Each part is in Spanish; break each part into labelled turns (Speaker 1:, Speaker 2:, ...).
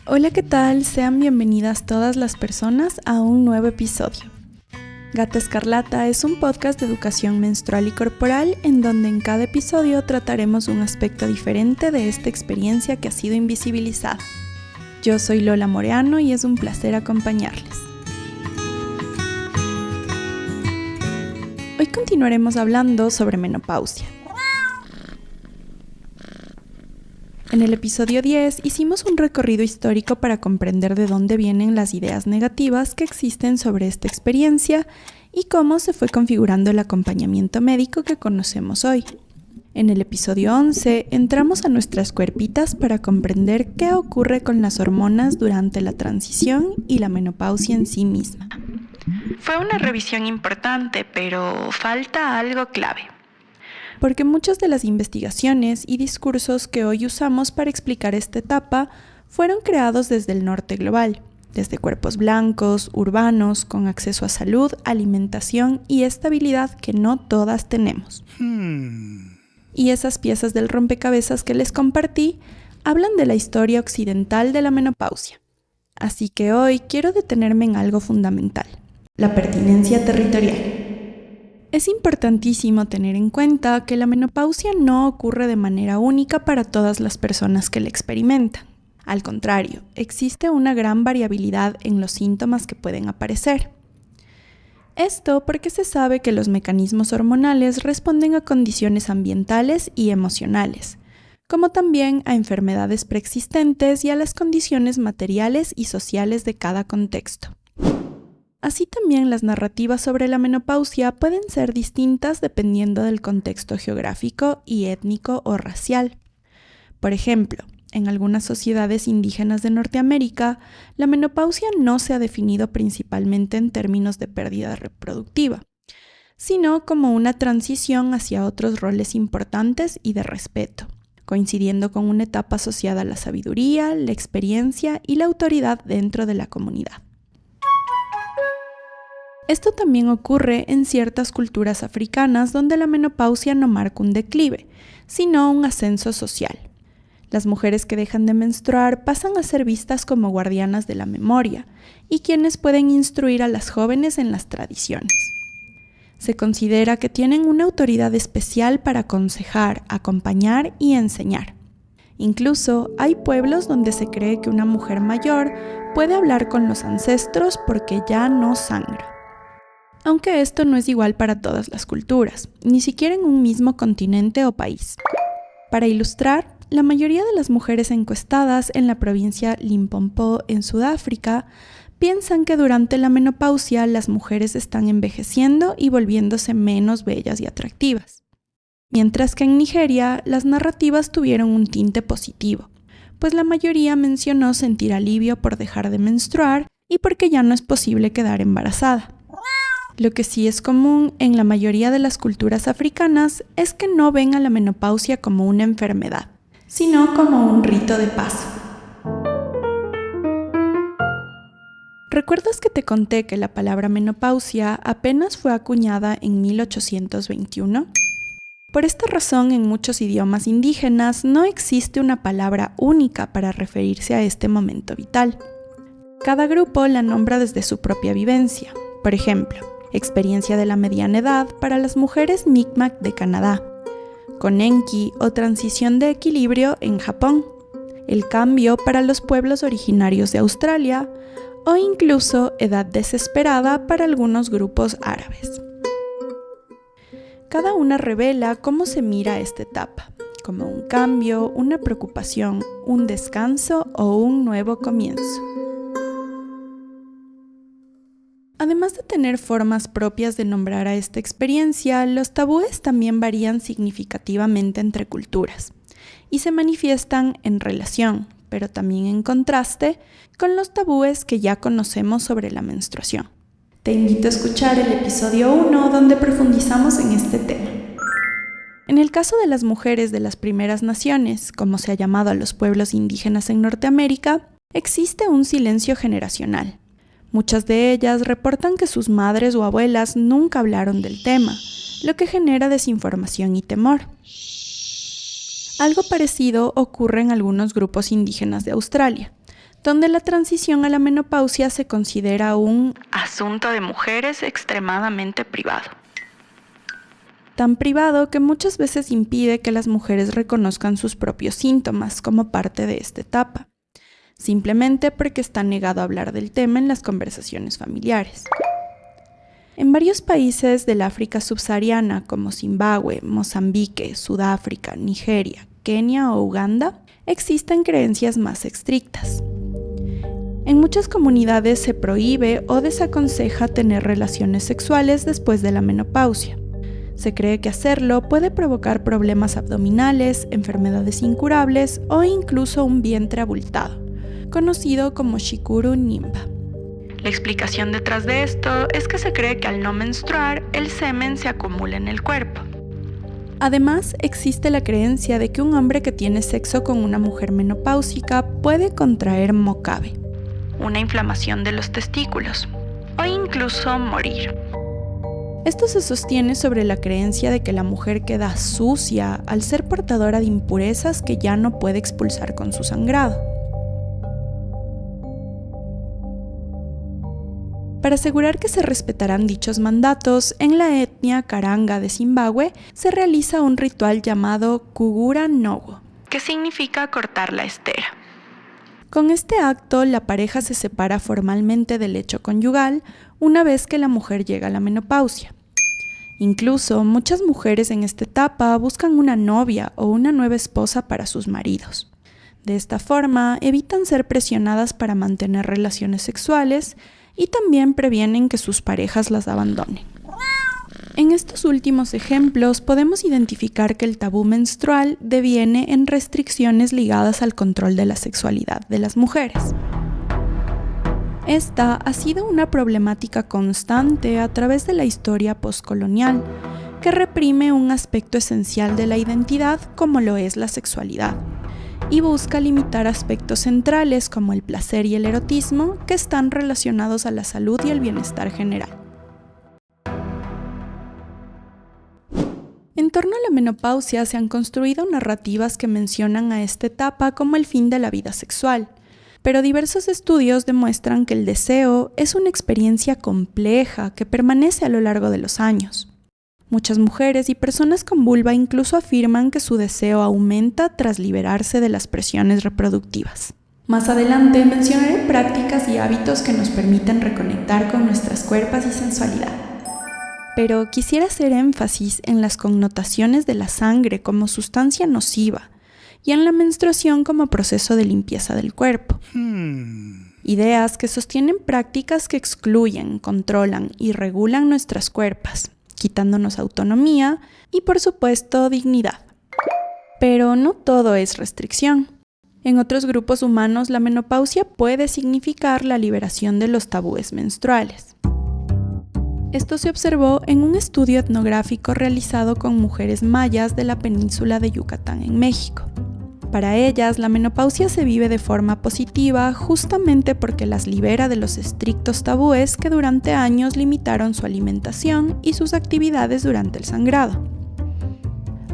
Speaker 1: Hola, ¿qué tal? Sean bienvenidas todas las personas a un nuevo episodio. Gata Escarlata es un podcast de educación menstrual y corporal en donde en cada episodio trataremos un aspecto diferente de esta experiencia que ha sido invisibilizada. Yo soy Lola Moreano y es un placer acompañarles. Hoy continuaremos hablando sobre menopausia. En el episodio 10 hicimos un recorrido histórico para comprender de dónde vienen las ideas negativas que existen sobre esta experiencia y cómo se fue configurando el acompañamiento médico que conocemos hoy. En el episodio 11 entramos a nuestras cuerpitas para comprender qué ocurre con las hormonas durante la transición y la menopausia en sí misma. Fue una revisión importante, pero falta algo clave. Porque muchas de las investigaciones y discursos que hoy usamos para explicar esta etapa fueron creados desde el norte global, desde cuerpos blancos, urbanos, con acceso a salud, alimentación y estabilidad que no todas tenemos. Y esas piezas del rompecabezas que les compartí hablan de la historia occidental de la menopausia. Así que hoy quiero detenerme en algo fundamental, la pertinencia territorial. Es importantísimo tener en cuenta que la menopausia no ocurre de manera única para todas las personas que la experimentan. Al contrario, existe una gran variabilidad en los síntomas que pueden aparecer. Esto porque se sabe que los mecanismos hormonales responden a condiciones ambientales y emocionales, como también a enfermedades preexistentes y a las condiciones materiales y sociales de cada contexto. Así también las narrativas sobre la menopausia pueden ser distintas dependiendo del contexto geográfico y étnico o racial. Por ejemplo, en algunas sociedades indígenas de Norteamérica, la menopausia no se ha definido principalmente en términos de pérdida reproductiva, sino como una transición hacia otros roles importantes y de respeto, coincidiendo con una etapa asociada a la sabiduría, la experiencia y la autoridad dentro de la comunidad. Esto también ocurre en ciertas culturas africanas donde la menopausia no marca un declive, sino un ascenso social. Las mujeres que dejan de menstruar pasan a ser vistas como guardianas de la memoria y quienes pueden instruir a las jóvenes en las tradiciones. Se considera que tienen una autoridad especial para aconsejar, acompañar y enseñar. Incluso hay pueblos donde se cree que una mujer mayor puede hablar con los ancestros porque ya no sangra. Aunque esto no es igual para todas las culturas, ni siquiera en un mismo continente o país. Para ilustrar, la mayoría de las mujeres encuestadas en la provincia Limpopo en Sudáfrica piensan que durante la menopausia las mujeres están envejeciendo y volviéndose menos bellas y atractivas. Mientras que en Nigeria las narrativas tuvieron un tinte positivo, pues la mayoría mencionó sentir alivio por dejar de menstruar y porque ya no es posible quedar embarazada. Lo que sí es común en la mayoría de las culturas africanas es que no ven a la menopausia como una enfermedad, sino como un rito de paso. ¿Recuerdas que te conté que la palabra menopausia apenas fue acuñada en 1821? Por esta razón, en muchos idiomas indígenas no existe una palabra única para referirse a este momento vital. Cada grupo la nombra desde su propia vivencia. Por ejemplo, experiencia de la mediana edad para las mujeres Mi'kmaq de Canadá, Konenki o transición de equilibrio en Japón, el cambio para los pueblos originarios de Australia o incluso edad desesperada para algunos grupos árabes. Cada una revela cómo se mira esta etapa, como un cambio, una preocupación, un descanso o un nuevo comienzo. Además de tener formas propias de nombrar a esta experiencia, los tabúes también varían significativamente entre culturas y se manifiestan en relación, pero también en contraste, con los tabúes que ya conocemos sobre la menstruación. Te invito a escuchar el episodio 1 donde profundizamos en este tema. En el caso de las mujeres de las primeras naciones, como se ha llamado a los pueblos indígenas en Norteamérica, existe un silencio generacional. Muchas de ellas reportan que sus madres o abuelas nunca hablaron del tema, lo que genera desinformación y temor. Algo parecido ocurre en algunos grupos indígenas de Australia, donde la transición a la menopausia se considera un asunto de mujeres extremadamente privado. Tan privado que muchas veces impide que las mujeres reconozcan sus propios síntomas como parte de esta etapa, simplemente porque está negado a hablar del tema en las conversaciones familiares. En varios países del África subsahariana como Zimbabue, Mozambique, Sudáfrica, Nigeria, Kenia o Uganda, existen creencias más estrictas. En muchas comunidades se prohíbe o desaconseja tener relaciones sexuales después de la menopausia. Se cree que hacerlo puede provocar problemas abdominales, enfermedades incurables o incluso un vientre abultado, conocido como Shikuru Nimba. La explicación detrás de esto es que se cree que al no menstruar, el semen se acumula en el cuerpo. Además, existe la creencia de que un hombre que tiene sexo con una mujer menopáusica puede contraer Mocabe, una inflamación de los testículos, o incluso morir. Esto se sostiene sobre la creencia de que la mujer queda sucia al ser portadora de impurezas que ya no puede expulsar con su sangrado. Para asegurar que se respetarán dichos mandatos, en la etnia Karanga de Zimbabue se realiza un ritual llamado Kugura Nogo, que significa cortar la estera. Con este acto, la pareja se separa formalmente del lecho conyugal una vez que la mujer llega a la menopausia. Incluso, muchas mujeres en esta etapa buscan una novia o una nueva esposa para sus maridos. De esta forma, evitan ser presionadas para mantener relaciones sexuales y también previenen que sus parejas las abandonen. En estos últimos ejemplos podemos identificar que el tabú menstrual deviene en restricciones ligadas al control de la sexualidad de las mujeres. Esta ha sido una problemática constante a través de la historia postcolonial, que reprime un aspecto esencial de la identidad como lo es la sexualidad, y busca limitar aspectos centrales como el placer y el erotismo que están relacionados a la salud y el bienestar general. En torno a la menopausia se han construido narrativas que mencionan a esta etapa como el fin de la vida sexual, pero diversos estudios demuestran que el deseo es una experiencia compleja que permanece a lo largo de los años. Muchas mujeres y personas con vulva incluso afirman que su deseo aumenta tras liberarse de las presiones reproductivas. Más adelante mencionaré prácticas y hábitos que nos permiten reconectar con nuestras cuerpos y sensualidad. Pero quisiera hacer énfasis en las connotaciones de la sangre como sustancia nociva y en la menstruación como proceso de limpieza del cuerpo. Ideas que sostienen prácticas que excluyen, controlan y regulan nuestras cuerpos, quitándonos autonomía y, por supuesto, dignidad. Pero no todo es restricción. En otros grupos humanos, la menopausia puede significar la liberación de los tabúes menstruales. Esto se observó en un estudio etnográfico realizado con mujeres mayas de la península de Yucatán en México. Para ellas, la menopausia se vive de forma positiva justamente porque las libera de los estrictos tabúes que durante años limitaron su alimentación y sus actividades durante el sangrado.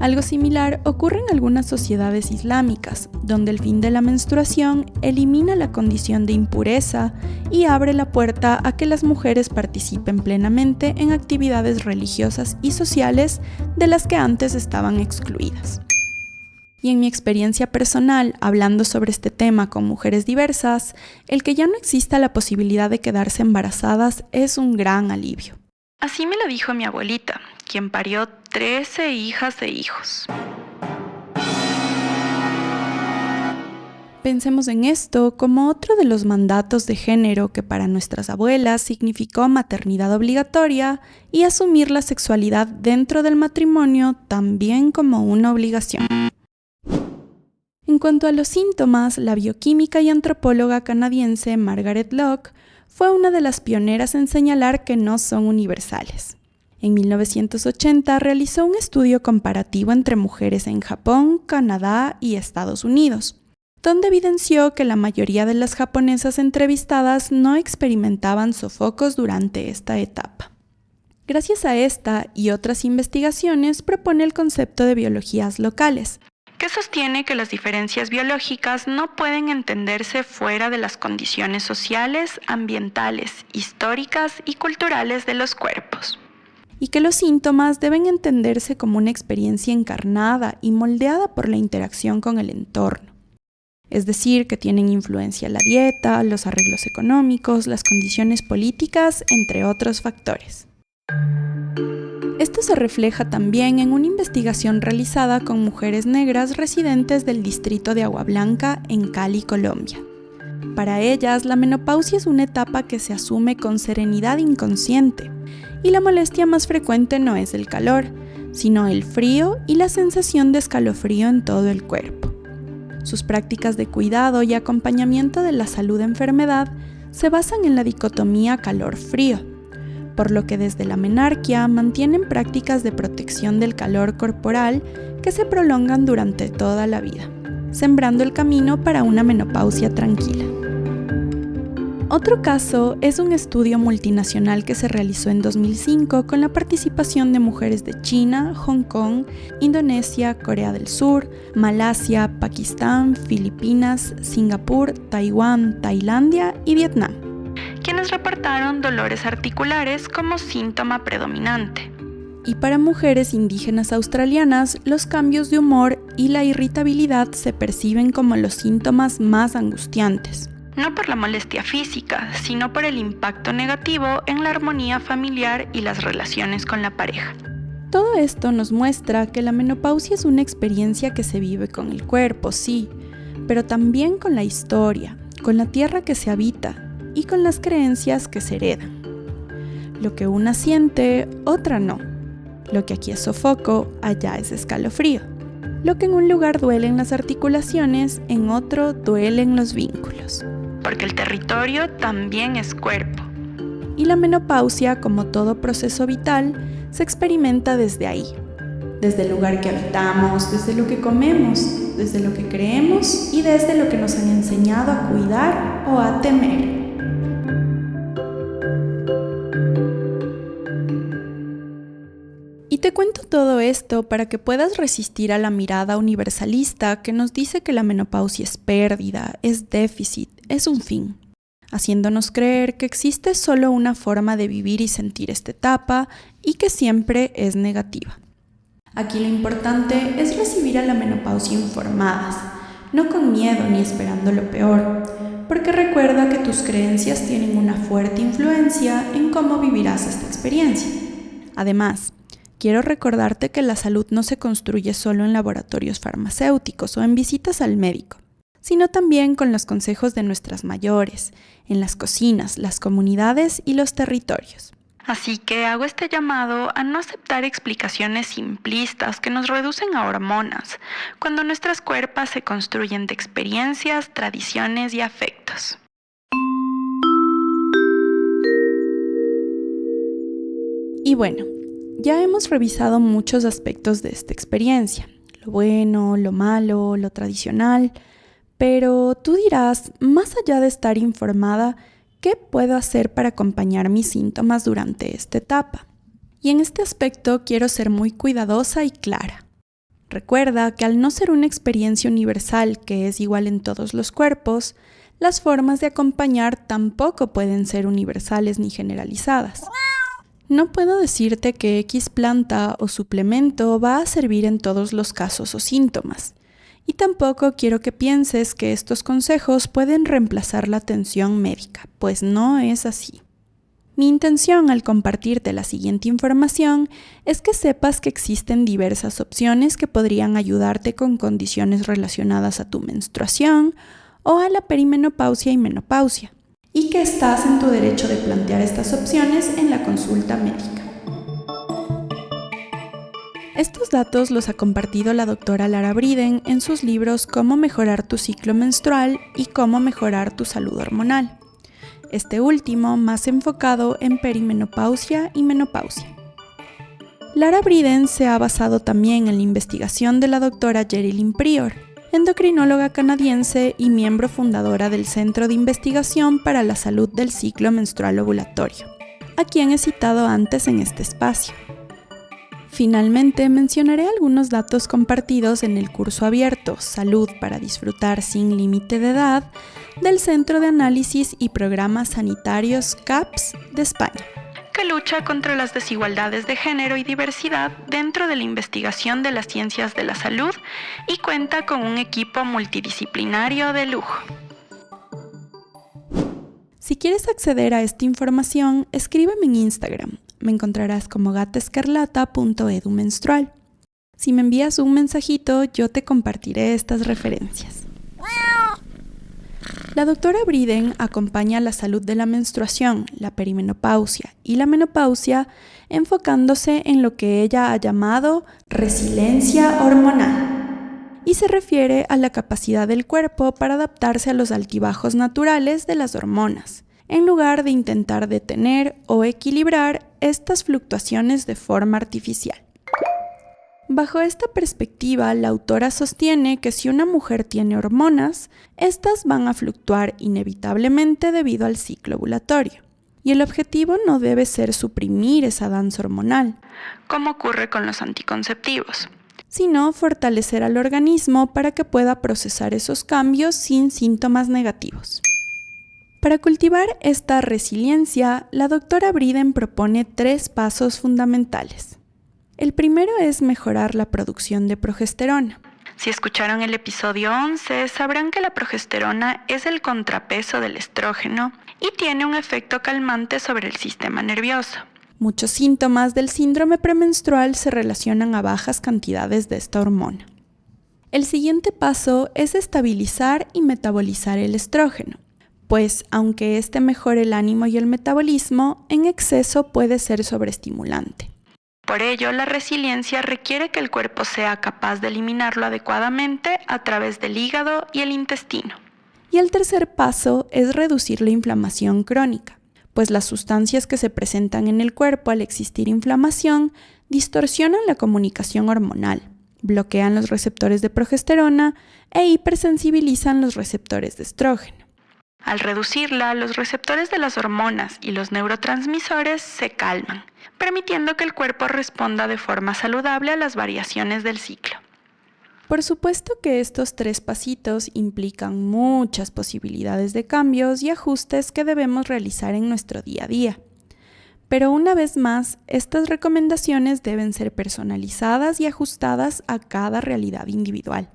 Speaker 1: Algo similar ocurre en algunas sociedades islámicas, donde el fin de la menstruación elimina la condición de impureza y abre la puerta a que las mujeres participen plenamente en actividades religiosas y sociales de las que antes estaban excluidas. Y en mi experiencia personal, hablando sobre este tema con mujeres diversas, el que ya no exista la posibilidad de quedarse embarazadas es un gran alivio. Así me lo dijo mi abuelita, quien parió 13 hijas e hijos. Pensemos en esto como otro de los mandatos de género que para nuestras abuelas significó maternidad obligatoria y asumir la sexualidad dentro del matrimonio también como una obligación. En cuanto a los síntomas, la bioquímica y antropóloga canadiense Margaret Lock fue una de las pioneras en señalar que no son universales. En 1980 realizó un estudio comparativo entre mujeres en Japón, Canadá y Estados Unidos, donde evidenció que la mayoría de las japonesas entrevistadas no experimentaban sofocos durante esta etapa. Gracias a esta y otras investigaciones propone el concepto de biologías locales, que sostiene que las diferencias biológicas no pueden entenderse fuera de las condiciones sociales, ambientales, históricas y culturales de los cuerpos. Y que los síntomas deben entenderse como una experiencia encarnada y moldeada por la interacción con el entorno. Es decir, que tienen influencia la dieta, los arreglos económicos, las condiciones políticas, entre otros factores. Esto se refleja también en una investigación realizada con mujeres negras residentes del distrito de Agua Blanca en Cali, Colombia. Para ellas, la menopausia es una etapa que se asume con serenidad inconsciente, y la molestia más frecuente no es el calor, sino el frío y la sensación de escalofrío en todo el cuerpo. Sus prácticas de cuidado y acompañamiento de la salud de enfermedad se basan en la dicotomía calor-frío, por lo que desde la menarquia mantienen prácticas de protección del calor corporal que se prolongan durante toda la vida, sembrando el camino para una menopausia tranquila. Otro caso es un estudio multinacional que se realizó en 2005 con la participación de mujeres de China, Hong Kong, Indonesia, Corea del Sur, Malasia, Pakistán, Filipinas, Singapur, Taiwán, Tailandia y Vietnam, quienes reportaron dolores articulares como síntoma predominante. Y para mujeres indígenas australianas, los cambios de humor y la irritabilidad se perciben como los síntomas más angustiantes. No por la molestia física, sino por el impacto negativo en la armonía familiar y las relaciones con la pareja. Todo esto nos muestra que la menopausia es una experiencia que se vive con el cuerpo, sí, pero también con la historia, con la tierra que se habita y con las creencias que se heredan. Lo que una siente, otra no. Lo que aquí es sofoco, allá es escalofrío. Lo que en un lugar duele en las articulaciones, en otro duelen los vínculos. Porque el territorio también es cuerpo. Y la menopausia, como todo proceso vital, se experimenta desde ahí. Desde el lugar que habitamos, desde lo que comemos, desde lo que creemos y desde lo que nos han enseñado a cuidar o a temer. Y te cuento todo esto para que puedas resistir a la mirada universalista que nos dice que la menopausia es pérdida, es déficit, es un fin, haciéndonos creer que existe solo una forma de vivir y sentir esta etapa y que siempre es negativa. Aquí lo importante es recibir a la menopausia informadas, no con miedo ni esperando lo peor, porque recuerda que tus creencias tienen una fuerte influencia en cómo vivirás esta experiencia. Además, quiero recordarte que la salud no se construye solo en laboratorios farmacéuticos o en visitas al médico, sino también con los consejos de nuestras mayores, en las cocinas, las comunidades y los territorios. Así que hago este llamado a no aceptar explicaciones simplistas que nos reducen a hormonas, cuando nuestras cuerpos se construyen de experiencias, tradiciones y afectos. Y bueno, ya hemos revisado muchos aspectos de esta experiencia, lo bueno, lo malo, lo tradicional, pero tú dirás, más allá de estar informada, ¿qué puedo hacer para acompañar mis síntomas durante esta etapa? Y en este aspecto quiero ser muy cuidadosa y clara. Recuerda que al no ser una experiencia universal que es igual en todos los cuerpos, las formas de acompañar tampoco pueden ser universales ni generalizadas. No puedo decirte que X planta o suplemento va a servir en todos los casos o síntomas. Y tampoco quiero que pienses que estos consejos pueden reemplazar la atención médica, pues no es así. Mi intención al compartirte la siguiente información es que sepas que existen diversas opciones que podrían ayudarte con condiciones relacionadas a tu menstruación o a la perimenopausia y menopausia, y que estás en tu derecho de plantear estas opciones en la consulta médica. Estos datos los ha compartido la doctora Lara Briden en sus libros Cómo mejorar tu ciclo menstrual y Cómo mejorar tu salud hormonal. Este último más enfocado en perimenopausia y menopausia. Lara Briden se ha basado también en la investigación de la doctora Jerilyn Prior, endocrinóloga canadiense y miembro fundadora del Centro de Investigación para la Salud del Ciclo Menstrual Ovulatorio, a quien he citado antes en este espacio. Finalmente, mencionaré algunos datos compartidos en el curso abierto Salud para disfrutar sin límite de edad del Centro de Análisis y Programas Sanitarios CAPS de España, que lucha contra las desigualdades de género y diversidad dentro de la investigación de las ciencias de la salud y cuenta con un equipo multidisciplinario de lujo. Si quieres acceder a esta información, escríbeme en Instagram. Me encontrarás como gataescarlata.edumenstrual. Si me envías un mensajito, yo te compartiré estas referencias. La doctora Briden acompaña la salud de la menstruación, la perimenopausia y la menopausia, enfocándose en lo que ella ha llamado resiliencia hormonal, y se refiere a la capacidad del cuerpo para adaptarse a los altibajos naturales de las hormonas, en lugar de intentar detener o equilibrar estas fluctuaciones de forma artificial. Bajo esta perspectiva, la autora sostiene que si una mujer tiene hormonas, estas van a fluctuar inevitablemente debido al ciclo ovulatorio. Y el objetivo no debe ser suprimir esa danza hormonal, como ocurre con los anticonceptivos, sino fortalecer al organismo para que pueda procesar esos cambios sin síntomas negativos. Para cultivar esta resiliencia, la doctora Briden propone 3 pasos fundamentales. El primero es mejorar la producción de progesterona. Si escucharon el episodio 11, sabrán que la progesterona es el contrapeso del estrógeno y tiene un efecto calmante sobre el sistema nervioso. Muchos síntomas del síndrome premenstrual se relacionan a bajas cantidades de esta hormona. El siguiente paso es estabilizar y metabolizar el estrógeno, pues aunque este mejore el ánimo y el metabolismo, en exceso puede ser sobreestimulante. Por ello, la resiliencia requiere que el cuerpo sea capaz de eliminarlo adecuadamente a través del hígado y el intestino. Y el tercer paso es reducir la inflamación crónica, pues las sustancias que se presentan en el cuerpo al existir inflamación distorsionan la comunicación hormonal, bloquean los receptores de progesterona e hipersensibilizan los receptores de estrógeno. Al reducirla, los receptores de las hormonas y los neurotransmisores se calman, permitiendo que el cuerpo responda de forma saludable a las variaciones del ciclo. Por supuesto que estos 3 pasitos implican muchas posibilidades de cambios y ajustes que debemos realizar en nuestro día a día. Pero una vez más, estas recomendaciones deben ser personalizadas y ajustadas a cada realidad individual.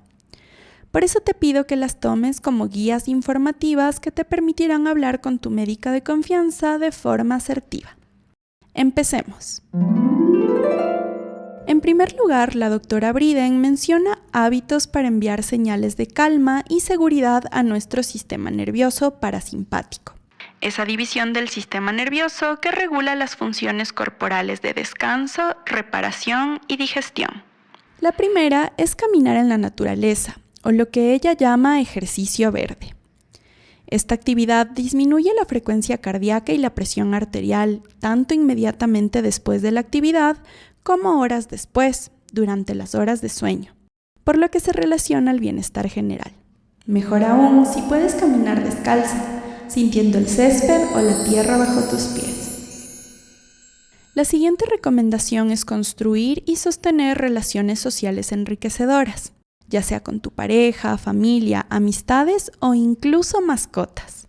Speaker 1: Por eso te pido que las tomes como guías informativas que te permitirán hablar con tu médica de confianza de forma asertiva. Empecemos. En primer lugar, la doctora Briden menciona hábitos para enviar señales de calma y seguridad a nuestro sistema nervioso parasimpático. Esa división del sistema nervioso que regula las funciones corporales de descanso, reparación y digestión. La primera es caminar en la naturaleza, o lo que ella llama ejercicio verde. Esta actividad disminuye la frecuencia cardíaca y la presión arterial, tanto inmediatamente después de la actividad como horas después, durante las horas de sueño, por lo que se relaciona al bienestar general. Mejor aún si puedes caminar descalza, sintiendo el césped o la tierra bajo tus pies. La siguiente recomendación es construir y sostener relaciones sociales enriquecedoras, ya sea con tu pareja, familia, amistades o incluso mascotas.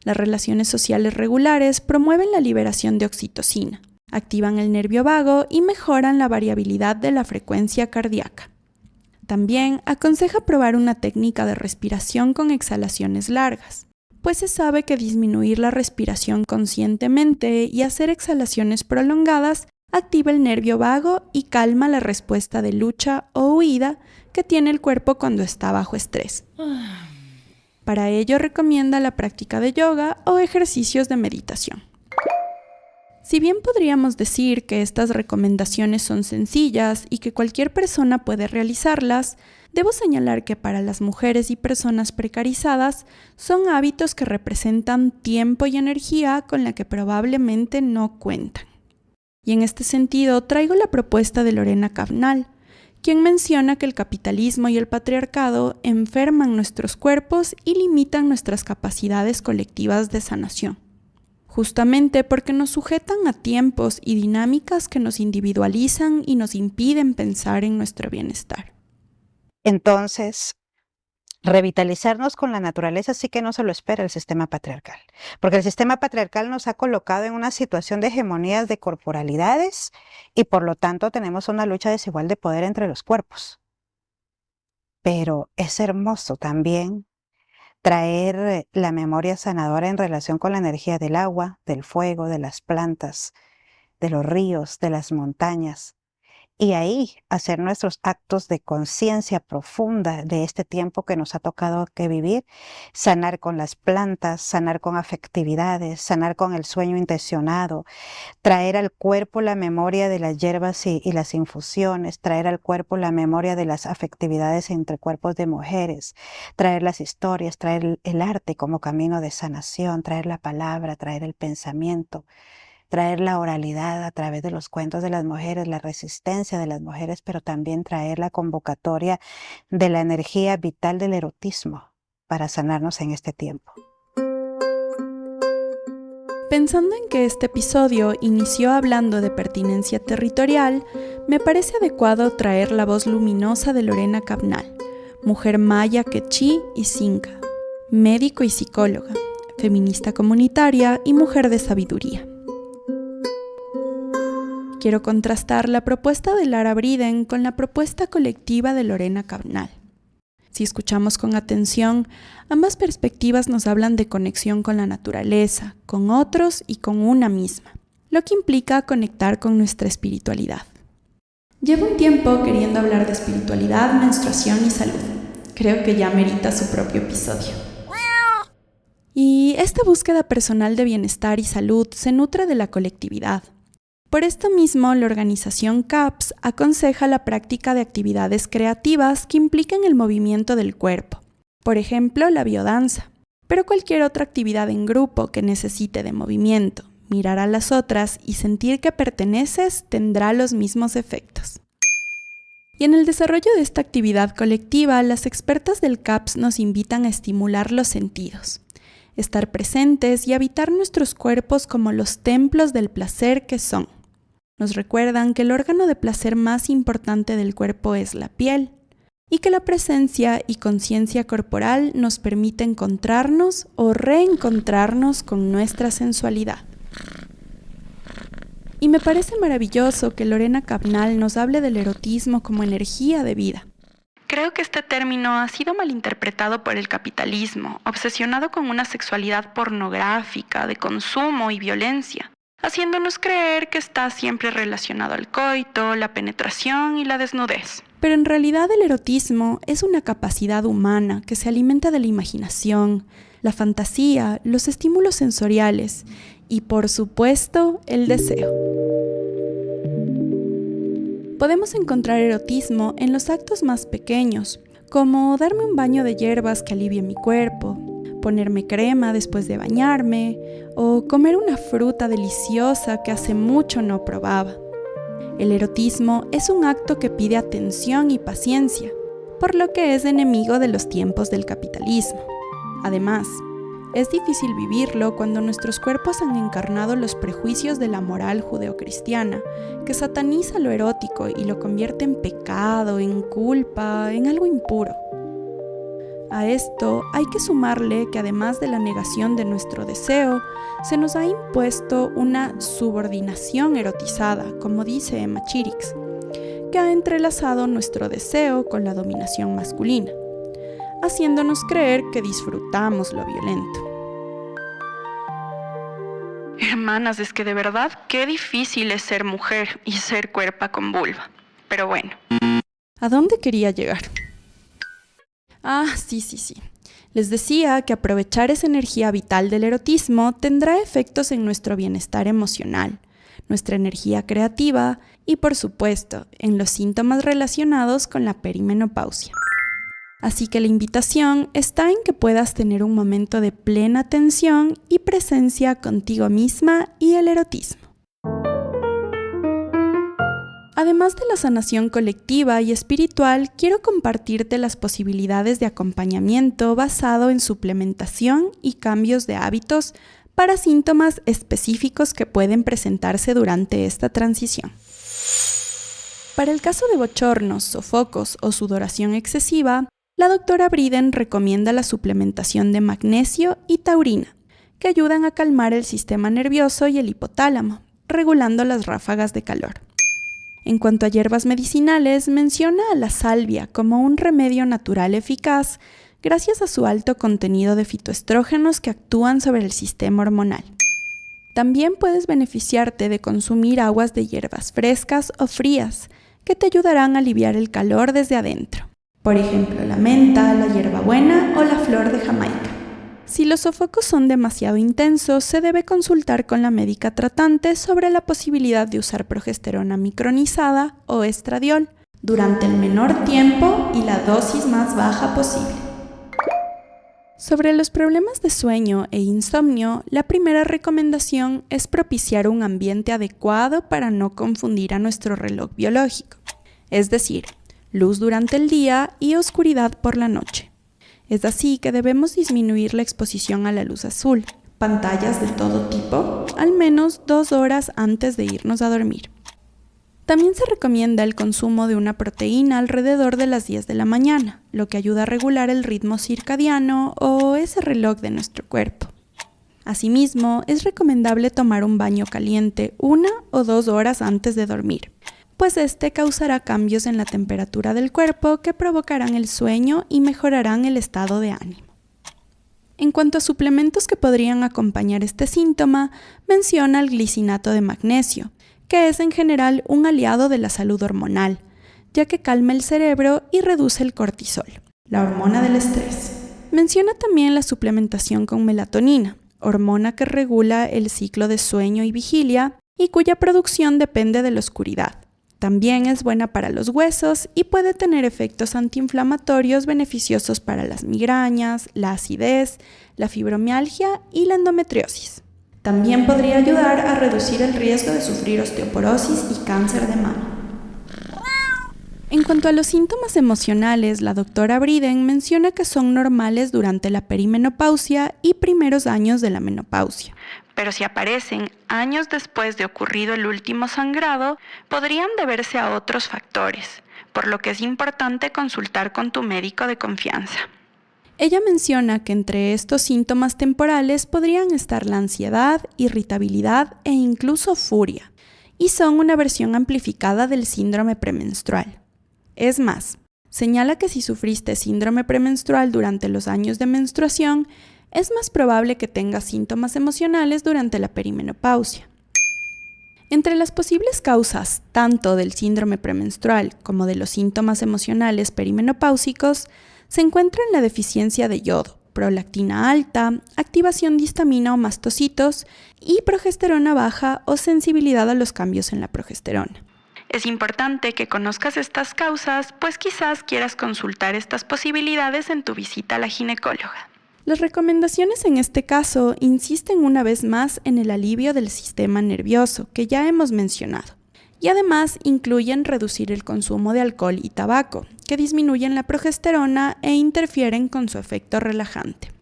Speaker 1: Las relaciones sociales regulares promueven la liberación de oxitocina, activan el nervio vago y mejoran la variabilidad de la frecuencia cardíaca. También aconseja probar una técnica de respiración con exhalaciones largas, pues se sabe que disminuir la respiración conscientemente y hacer exhalaciones prolongadas activa el nervio vago y calma la respuesta de lucha o huida que tiene el cuerpo cuando está bajo estrés. Para ello recomienda la práctica de yoga o ejercicios de meditación. Si bien podríamos decir que estas recomendaciones son sencillas y que cualquier persona puede realizarlas, debo señalar que para las mujeres y personas precarizadas son hábitos que representan tiempo y energía con la que probablemente no cuentan. Y en este sentido traigo la propuesta de Lorena Cavnal, quien menciona que el capitalismo y el patriarcado enferman nuestros cuerpos y limitan nuestras capacidades colectivas de sanación. justamente porque nos sujetan a tiempos y dinámicas que nos individualizan y nos impiden pensar en nuestro bienestar.
Speaker 2: Entonces, revitalizarnos con la naturaleza sí que no se lo espera el sistema patriarcal, porque el sistema patriarcal nos ha colocado en una situación de hegemonías de corporalidades y por lo tanto tenemos una lucha desigual de poder entre los cuerpos. Pero es hermoso también traer la memoria sanadora en relación con la energía del agua, del fuego, de las plantas, de los ríos, de las montañas. Y ahí hacer nuestros actos de conciencia profunda de este tiempo que nos ha tocado que vivir, sanar con las plantas, sanar con afectividades, sanar con el sueño intencionado, traer al cuerpo la memoria de las hierbas y las infusiones, traer al cuerpo la memoria de las afectividades entre cuerpos de mujeres, traer las historias, traer el arte como camino de sanación, traer la palabra, traer el pensamiento, traer la oralidad a través de los cuentos de las mujeres, la resistencia de las mujeres, pero también traer la convocatoria de la energía vital del erotismo para sanarnos en este tiempo.
Speaker 1: Pensando en que este episodio inició hablando de pertinencia territorial, me parece adecuado traer la voz luminosa de Lorena Cabnal, mujer maya, quechí y xinca, médico y psicóloga, feminista comunitaria y mujer de sabiduría. Quiero contrastar la propuesta de Lara Briden con la propuesta colectiva de Lorena Cabnal. Si escuchamos con atención, ambas perspectivas nos hablan de conexión con la naturaleza, con otros y con una misma, lo que implica conectar con nuestra espiritualidad. Llevo un tiempo queriendo hablar de espiritualidad, menstruación y salud. Creo que ya merita su propio episodio. Y esta búsqueda personal de bienestar y salud se nutre de la colectividad. Por esto mismo, la organización CAPS aconseja la práctica de actividades creativas que impliquen el movimiento del cuerpo, por ejemplo, la biodanza, pero cualquier otra actividad en grupo que necesite de movimiento, mirar a las otras y sentir que perteneces tendrá los mismos efectos. Y en el desarrollo de esta actividad colectiva, las expertas del CAPS nos invitan a estimular los sentidos, estar presentes y habitar nuestros cuerpos como los templos del placer que son. Nos recuerdan que el órgano de placer más importante del cuerpo es la piel y que la presencia y conciencia corporal nos permite encontrarnos o reencontrarnos con nuestra sensualidad. Y me parece maravilloso que Lorena Cabnal nos hable del erotismo como energía de vida. Creo que este término ha sido malinterpretado por el capitalismo, obsesionado con una sexualidad pornográfica, de consumo y violencia, haciéndonos creer que está siempre relacionado al coito, la penetración y la desnudez. Pero en realidad el erotismo es una capacidad humana que se alimenta de la imaginación, la fantasía, los estímulos sensoriales y, por supuesto, el deseo. Podemos encontrar erotismo en los actos más pequeños, como darme un baño de hierbas que alivie mi cuerpo, ponerme crema después de bañarme o comer una fruta deliciosa que hace mucho no probaba. El erotismo es un acto que pide atención y paciencia, por lo que es enemigo de los tiempos del capitalismo. Además, es difícil vivirlo cuando nuestros cuerpos han encarnado los prejuicios de la moral judeocristiana, que sataniza lo erótico y lo convierte en pecado, en culpa, en algo impuro. A esto hay que sumarle que además de la negación de nuestro deseo, se nos ha impuesto una subordinación erotizada, como dice Emma Chirix, que ha entrelazado nuestro deseo con la dominación masculina, haciéndonos creer que disfrutamos lo violento. Hermanas, es que de verdad qué difícil es ser mujer y ser cuerpa con vulva. Pero bueno, ¿a dónde quería llegar? Sí. Les decía que aprovechar esa energía vital del erotismo tendrá efectos en nuestro bienestar emocional, nuestra energía creativa y, por supuesto, en los síntomas relacionados con la perimenopausia. Así que la invitación está en que puedas tener un momento de plena atención y presencia contigo misma y el erotismo. Además de la sanación colectiva y espiritual, quiero compartirte las posibilidades de acompañamiento basado en suplementación y cambios de hábitos para síntomas específicos que pueden presentarse durante esta transición. Para el caso de bochornos, sofocos o sudoración excesiva, la doctora Briden recomienda la suplementación de magnesio y taurina, que ayudan a calmar el sistema nervioso y el hipotálamo, regulando las ráfagas de calor. En cuanto a hierbas medicinales, menciona a la salvia como un remedio natural eficaz gracias a su alto contenido de fitoestrógenos que actúan sobre el sistema hormonal. También puedes beneficiarte de consumir aguas de hierbas frescas o frías, que te ayudarán a aliviar el calor desde adentro. Por ejemplo, la menta, la hierbabuena o la flor de Jamaica. Si los sofocos son demasiado intensos, se debe consultar con la médica tratante sobre la posibilidad de usar progesterona micronizada o estradiol durante el menor tiempo y la dosis más baja posible. Sobre los problemas de sueño e insomnio, la primera recomendación es propiciar un ambiente adecuado para no confundir a nuestro reloj biológico, es decir, luz durante el día y oscuridad por la noche. Es así que debemos disminuir la exposición a la luz azul, pantallas de todo tipo, al menos 2 horas antes de irnos a dormir. También se recomienda el consumo de una proteína alrededor de las 10 de la mañana, lo que ayuda a regular el ritmo circadiano o ese reloj de nuestro cuerpo. Asimismo, es recomendable tomar un baño caliente 1 o 2 horas antes de dormir, pues este causará cambios en la temperatura del cuerpo que provocarán el sueño y mejorarán el estado de ánimo. En cuanto a suplementos que podrían acompañar este síntoma, menciona el glicinato de magnesio, que es en general un aliado de la salud hormonal, ya que calma el cerebro y reduce el cortisol, la hormona del estrés. Menciona también la suplementación con melatonina, hormona que regula el ciclo de sueño y vigilia y cuya producción depende de la oscuridad. También es buena para los huesos y puede tener efectos antiinflamatorios beneficiosos para las migrañas, la acidez, la fibromialgia y la endometriosis. También podría ayudar a reducir el riesgo de sufrir osteoporosis y cáncer de mama. En cuanto a los síntomas emocionales, la doctora Briden menciona que son normales durante la perimenopausia y primeros años de la menopausia. Pero si aparecen años después de ocurrido el último sangrado, podrían deberse a otros factores, por lo que es importante consultar con tu médico de confianza. Ella menciona que entre estos síntomas temporales podrían estar la ansiedad, irritabilidad e incluso furia, y son una versión amplificada del síndrome premenstrual. Es más, señala que si sufriste síndrome premenstrual durante los años de menstruación, es más probable que tengas síntomas emocionales durante la perimenopausia. Entre las posibles causas, tanto del síndrome premenstrual como de los síntomas emocionales perimenopáusicos, se encuentran la deficiencia de yodo, prolactina alta, activación de histamina o mastocitos y progesterona baja o sensibilidad a los cambios en la progesterona. Es importante que conozcas estas causas, pues quizás quieras consultar estas posibilidades en tu visita a la ginecóloga. Las recomendaciones en este caso insisten una vez más en el alivio del sistema nervioso, que ya hemos mencionado, y además incluyen reducir el consumo de alcohol y tabaco, que disminuyen la progesterona e interfieren con su efecto relajante.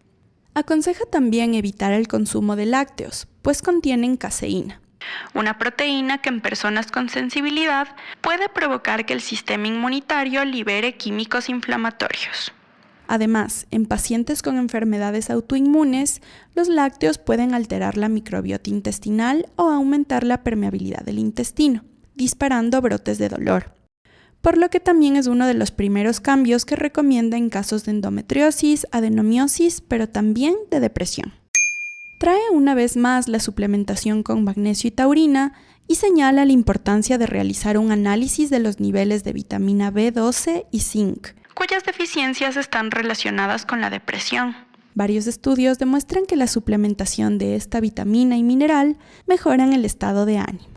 Speaker 1: Aconseja también evitar el consumo de lácteos, pues contienen caseína, una proteína que en personas con sensibilidad puede provocar que el sistema inmunitario libere químicos inflamatorios. Además, en pacientes con enfermedades autoinmunes, los lácteos pueden alterar la microbiota intestinal o aumentar la permeabilidad del intestino, disparando brotes de dolor, por lo que también es uno de los primeros cambios que recomienda en casos de endometriosis, adenomiosis, pero también de depresión. Trae una vez más la suplementación con magnesio y taurina y señala la importancia de realizar un análisis de los niveles de vitamina B12 y zinc, cuyas deficiencias están relacionadas con la depresión. Varios estudios demuestran que la suplementación de esta vitamina y mineral mejoran el estado de ánimo.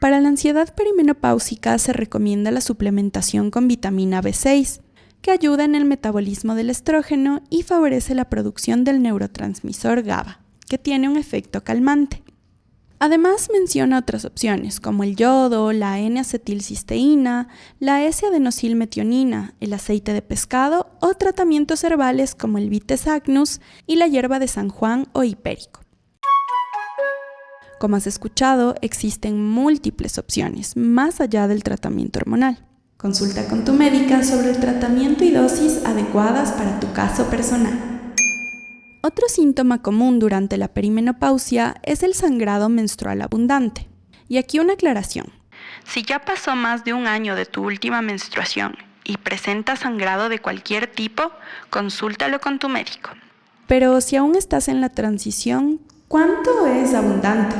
Speaker 1: Para la ansiedad perimenopáusica se recomienda la suplementación con vitamina B6, que ayuda en el metabolismo del estrógeno y favorece la producción del neurotransmisor GABA, que tiene un efecto calmante. Además menciona otras opciones como el yodo, la N-acetilcisteína, la S-adenosilmetionina, el aceite de pescado o tratamientos herbales como el Vitis agnus y la hierba de San Juan o hipérico. Como has escuchado, existen múltiples opciones, más allá del tratamiento hormonal. Consulta con tu médica sobre el tratamiento y dosis adecuadas para tu caso personal. Otro síntoma común durante la perimenopausia es el sangrado menstrual abundante. Y aquí una aclaración. Si ya pasó más de un año de tu última menstruación y presentas sangrado de cualquier tipo, consúltalo con tu médico. Pero si aún estás en la transición, ¿cuánto es abundante?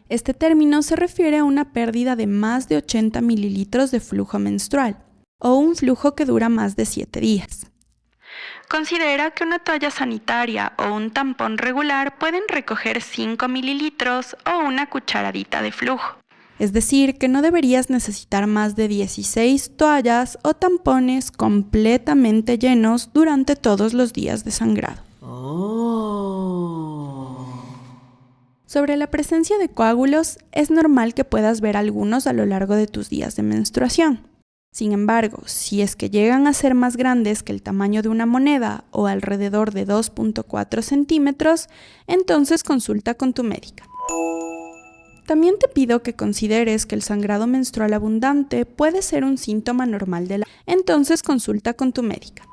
Speaker 1: Este término se refiere a una pérdida de más de 80 mililitros de flujo menstrual, o un flujo que dura más de 7 días. Considera que una toalla sanitaria o un tampón regular pueden recoger 5 mililitros o una cucharadita de flujo. Es decir, que no deberías necesitar más de 16 toallas o tampones completamente llenos durante todos los días de sangrado. Sobre la presencia de coágulos, es normal que puedas ver algunos a lo largo de tus días de menstruación. Sin embargo, si es que llegan a ser más grandes que el tamaño de una moneda o alrededor de 2.4 centímetros, entonces consulta con tu médica. También te pido que consideres que el sangrado menstrual abundante puede ser un síntoma normal de la... Entonces consulta con tu médica.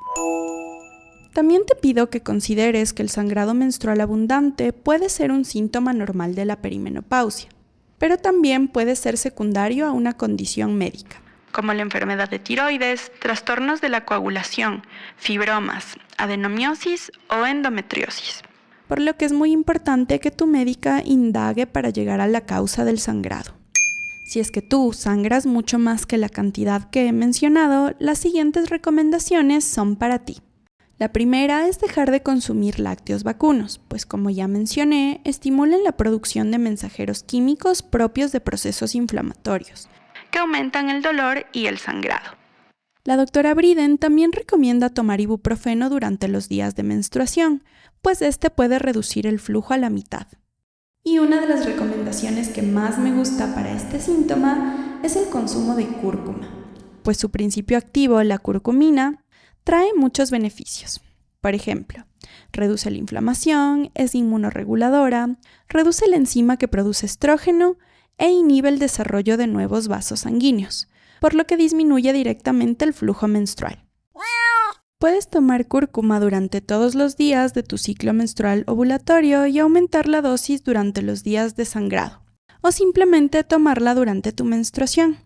Speaker 1: También te pido que consideres que el sangrado menstrual abundante puede ser un síntoma normal de la perimenopausia, pero también puede ser secundario a una condición médica, como la enfermedad de tiroides, trastornos de la coagulación, fibromas, adenomiosis o endometriosis. Por lo que es muy importante que tu médica indague para llegar a la causa del sangrado. Si es que tú sangras mucho más que la cantidad que he mencionado, las siguientes recomendaciones son para ti. La primera es dejar de consumir lácteos vacunos, pues como ya mencioné, estimulan la producción de mensajeros químicos propios de procesos inflamatorios, que aumentan el dolor y el sangrado. La doctora Briden también recomienda tomar ibuprofeno durante los días de menstruación, pues este puede reducir el flujo a la mitad. Y una de las recomendaciones que más me gusta para este síntoma es el consumo de cúrcuma, pues su principio activo, la curcumina, trae muchos beneficios. Por ejemplo, reduce la inflamación, es inmunorreguladora, reduce la enzima que produce estrógeno e inhibe el desarrollo de nuevos vasos sanguíneos, por lo que disminuye directamente el flujo menstrual. Puedes tomar cúrcuma durante todos los días de tu ciclo menstrual ovulatorio y aumentar la dosis durante los días de sangrado, o simplemente tomarla durante tu menstruación.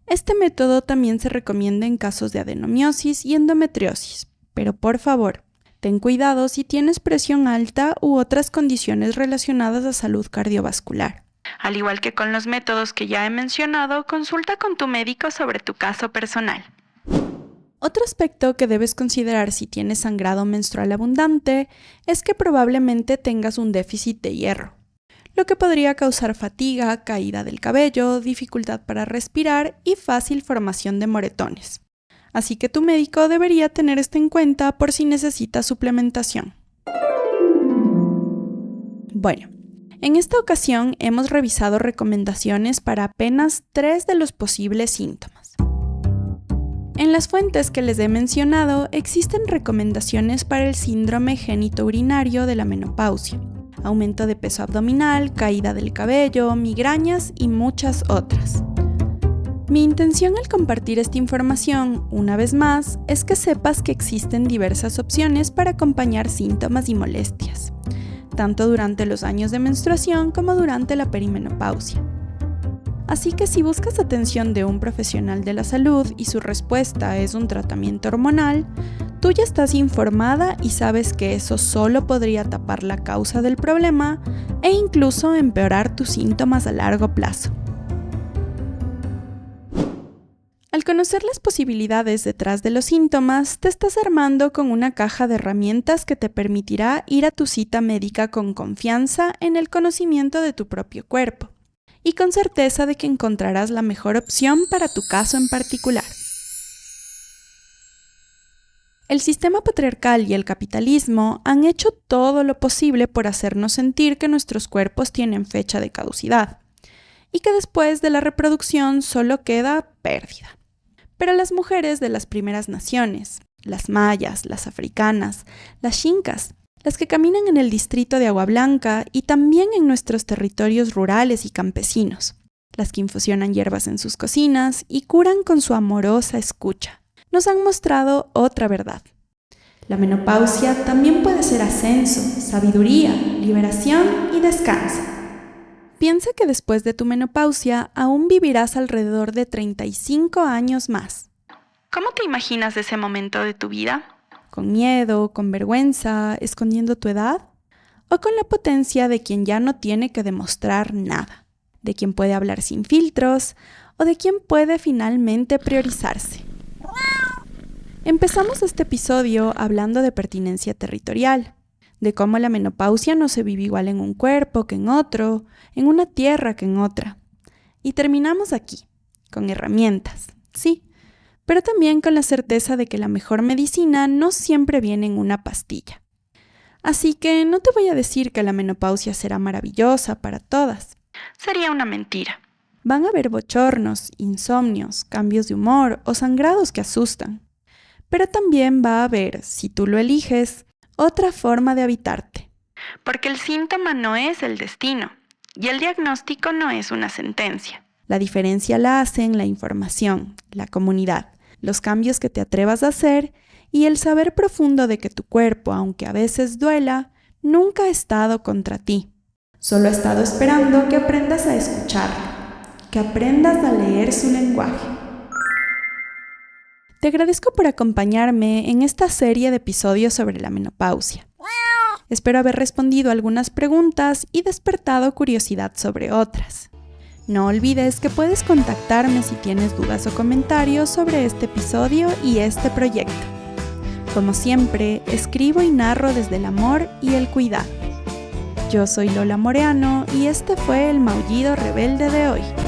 Speaker 1: Este método también se recomienda en casos de adenomiosis y endometriosis, pero por favor, ten cuidado si tienes presión alta u otras condiciones relacionadas a salud cardiovascular. Al igual que con los métodos que ya he mencionado, consulta con tu médico sobre tu caso personal. Otro aspecto que debes considerar si tienes sangrado menstrual abundante es que probablemente tengas un déficit de hierro, lo que podría causar fatiga, caída del cabello, dificultad para respirar y fácil formación de moretones. Así que tu médico debería tener esto en cuenta por si necesitas suplementación. Bueno, en esta ocasión hemos revisado recomendaciones para apenas 3 de los posibles síntomas. En las fuentes que les he mencionado existen recomendaciones para el síndrome genitourinario de la menopausia, aumento de peso abdominal, caída del cabello, migrañas y muchas otras. Mi intención al compartir esta información, una vez más, es que sepas que existen diversas opciones para acompañar síntomas y molestias, tanto durante los años de menstruación como durante la perimenopausia. Así que si buscas atención de un profesional de la salud y su respuesta es un tratamiento hormonal, tú ya estás informada y sabes que eso solo podría tapar la causa del problema e incluso empeorar tus síntomas a largo plazo. Al conocer las posibilidades detrás de los síntomas, te estás armando con una caja de herramientas que te permitirá ir a tu cita médica con confianza en el conocimiento de tu propio cuerpo y con certeza de que encontrarás la mejor opción para tu caso en particular. El sistema patriarcal y el capitalismo han hecho todo lo posible por hacernos sentir que nuestros cuerpos tienen fecha de caducidad y que después de la reproducción solo queda pérdida. Pero las mujeres de las primeras naciones, las mayas, las africanas, las xincas, las que caminan en el distrito de Agua Blanca y también en nuestros territorios rurales y campesinos, las que infusionan hierbas en sus cocinas y curan con su amorosa escucha, nos han mostrado otra verdad. La menopausia también puede ser ascenso, sabiduría, liberación y descanso. Piensa que después de tu menopausia aún vivirás alrededor de 35 años más. ¿Cómo te imaginas ese momento de tu vida? ¿Con miedo, con vergüenza, escondiendo tu edad? ¿O con la potencia de quien ya no tiene que demostrar nada? ¿De quien puede hablar sin filtros? ¿O de quien puede finalmente priorizarse? Empezamos este episodio hablando de pertinencia territorial, de cómo la menopausia no se vive igual en un cuerpo que en otro, en una tierra que en otra. Y terminamos aquí, con herramientas, sí, pero también con la certeza de que la mejor medicina no siempre viene en una pastilla. Así que no te voy a decir que la menopausia será maravillosa para todas. Sería una mentira. Van a haber bochornos, insomnios, cambios de humor o sangrados que asustan. Pero también va a haber, si tú lo eliges, otra forma de habitarte. Porque el síntoma no es el destino y el diagnóstico no es una sentencia. La diferencia la hacen la información, la comunidad, los cambios que te atrevas a hacer y el saber profundo de que tu cuerpo, aunque a veces duela, nunca ha estado contra ti. Solo ha estado esperando que aprendas a escucharlo, que aprendas a leer su lenguaje. Te agradezco por acompañarme en esta serie de episodios sobre la menopausia. Espero haber respondido algunas preguntas y despertado curiosidad sobre otras. No olvides que puedes contactarme si tienes dudas o comentarios sobre este episodio y este proyecto. Como siempre, escribo y narro desde el amor y el cuidado. Yo soy Lola Moreano y este fue el Maullido Rebelde de hoy.